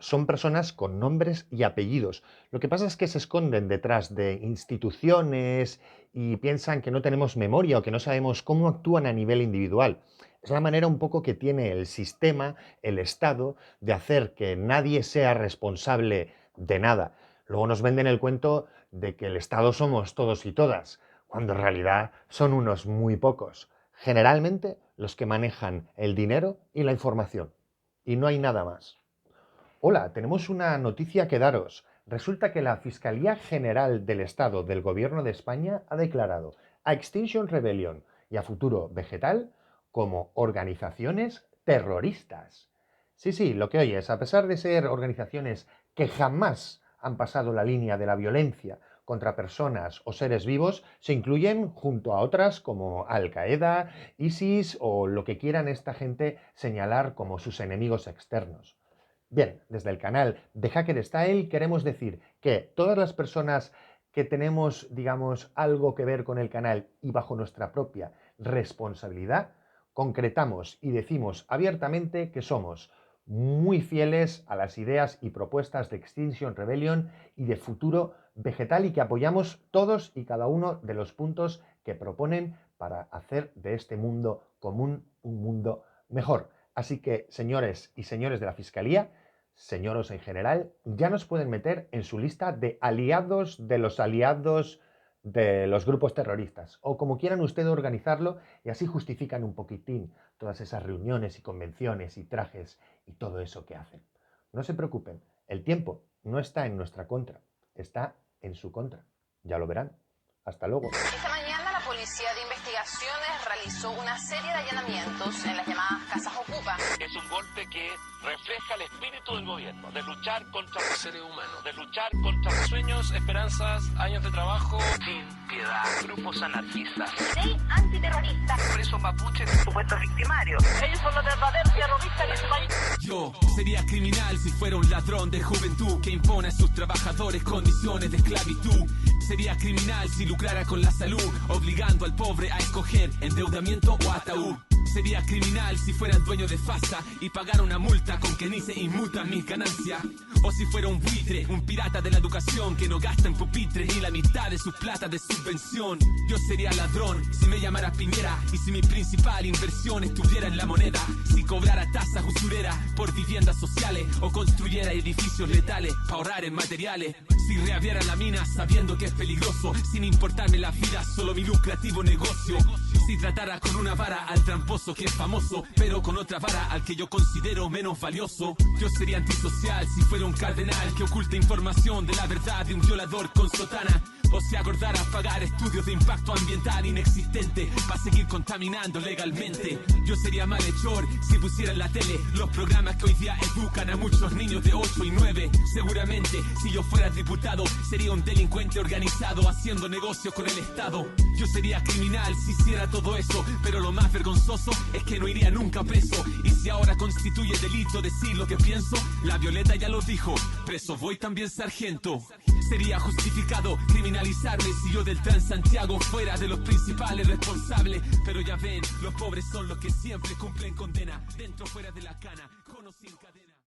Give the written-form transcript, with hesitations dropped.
son personas con nombres y apellidos. Lo que pasa es que se esconden detrás de instituciones y piensan que no tenemos memoria o que no sabemos cómo actúan a nivel individual. Es la manera un poco que tiene el sistema, el Estado, de hacer que nadie sea responsable de nada. Luego nos venden el cuento de que el Estado somos todos y todas, cuando en realidad son unos muy pocos. Generalmente los que manejan el dinero y la información. Y no hay nada más. Hola, tenemos una noticia que daros. Resulta que la Fiscalía General del Estado del Gobierno de España ha declarado a Extinction Rebellion y a Futuro Vegetal como organizaciones terroristas. Sí, sí, lo que oyes, a pesar de ser organizaciones que jamás han pasado la línea de la violencia contra personas o seres vivos, se incluyen junto a otras como Al-Qaeda, ISIS o lo que quieran esta gente señalar como sus enemigos externos. Bien, desde el canal de Hacker Style queremos decir que todas las personas que tenemos, digamos, algo que ver con el canal y bajo nuestra propia responsabilidad, concretamos y decimos abiertamente que somos muy fieles a las ideas y propuestas de Extinction Rebellion y de Futuro Vegetal y que apoyamos todos y cada uno de los puntos que proponen para hacer de este mundo común un mundo mejor. Así que, señores y señores de la Fiscalía, señoros en general, ya nos pueden meter en su lista de aliados de los grupos terroristas, o como quieran ustedes organizarlo, y así justifican un poquitín todas esas reuniones y convenciones y trajes y todo eso que hacen. No se preocupen, el tiempo no está en nuestra contra, está en su contra. Ya lo verán. Hasta luego. Esta mañana la Policía de Investigaciones realizó una serie de allanamientos en las llamadas Casas Ocupa. Es un golpe que refleja el espíritu del gobierno, de luchar contra los seres humanos, de luchar contra sueños, esperanzas, años de trabajo, sin piedad, grupos anarquistas, Ley antiterrorista. presos mapuches, Supuestos victimarios. Ellos son los verdaderos terroristas de este país. Yo sería criminal si fuera un ladrón de juventud que impone a sus trabajadores condiciones de esclavitud. Sería criminal si lucrara con la salud, obligando al pobre a escoger endeudamiento o ataúd. Sería criminal si fuera el dueño de FASA y pagara una multa con que ni se inmutan mis ganancias. O si fuera un buitre, un pirata de la educación que no gasta en pupitres ni la mitad de su plata de subvención. Yo sería ladrón si me llamara Piñera y si mi principal inversión estuviera en la moneda. Si cobrara tasas usureras por viviendas sociales o construyera edificios letales para ahorrar en materiales. Si reabriera la mina sabiendo que es peligroso, sin importarme la vida, solo mi lucrativo negocio. Si tratara con una vara al tramposo que es famoso, pero con otra vara al que yo considero menos valioso. Yo sería antisocial si fuera un cardenal que oculta información de la verdad de un violador con sotana. O si acordara pagar estudios de impacto ambiental inexistente para seguir contaminando legalmente. Yo sería malhechor si pusiera en la tele los programas que hoy día educan a muchos niños de 8 y 9. Seguramente si yo fuera diputado sería un delincuente organizado haciendo negocios con el Estado. Yo sería criminal si hiciera todo eso, pero lo más vergonzoso es que no iría nunca preso. Y si ahora constituye delito decir lo que pienso, la Violeta ya lo dijo, preso voy también sargento. Sería justificado criminalizarme si yo del Transantiago fuera de los principales responsables. Pero ya ven, los pobres son los que siempre cumplen condena, dentro o fuera de la cana, con o sin cadena.